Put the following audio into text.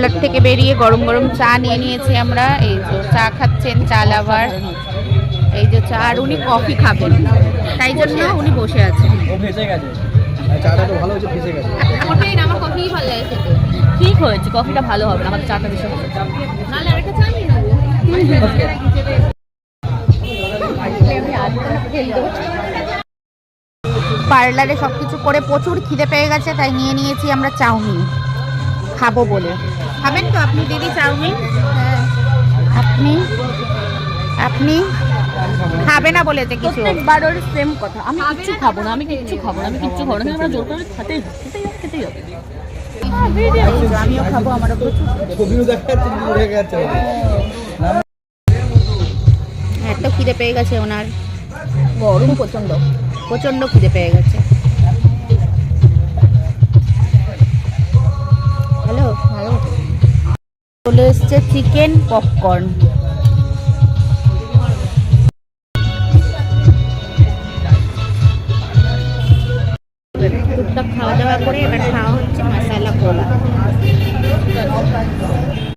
Parlour থেকে বেরিয়ে গরম গরম চা নিয়ে নিয়েছি আমরা। এই যে চা খাচ্ছেন, চা লাভার। এই যে চা, আর উনি কফি খাবেন, তাই জন্য উনি বসে আছেন। চাটা তো ভালো হয়েছে, ফেসে গেছে। আমার কফি ভালো লাগে খেতে। ঠিক হয়েছে, কফিটা ভালো হবে, আমাদের চাটা বেশি হবে। নাহলে আরেকটা চা নিয়ে নেবো। পার্লারে সবকিছু করে প্রচুর খিদে পেয়ে গেছে, তাই নিয়ে নিয়েছি আমরা চাউমিন খাবো বলে। খাবেন তো আপনি দিদি চাউমিন? আপনি আপনি খাবে না বলেছে কিছু। প্রত্যেকবারের সেম কথা, আমি কিচ্ছু খাবো না, আমি কিচ্ছু খাবো না, আমি কিচ্ছু খাবো না, আমরা জোর করে খেতেই হবে। আমিও খাবো, আমারও প্রচুর এত খিদে পেয়ে গেছে ওনার, গরম প্রচন্ড প্রচন্ড খিদে পেয়ে গেছে। হ্যালো হ্যালো, চলে এসছে চিকেন পপকর্ন। টুকটাক খাওয়া দাওয়া করে এবার খাওয়া হচ্ছে মশালা পোলা।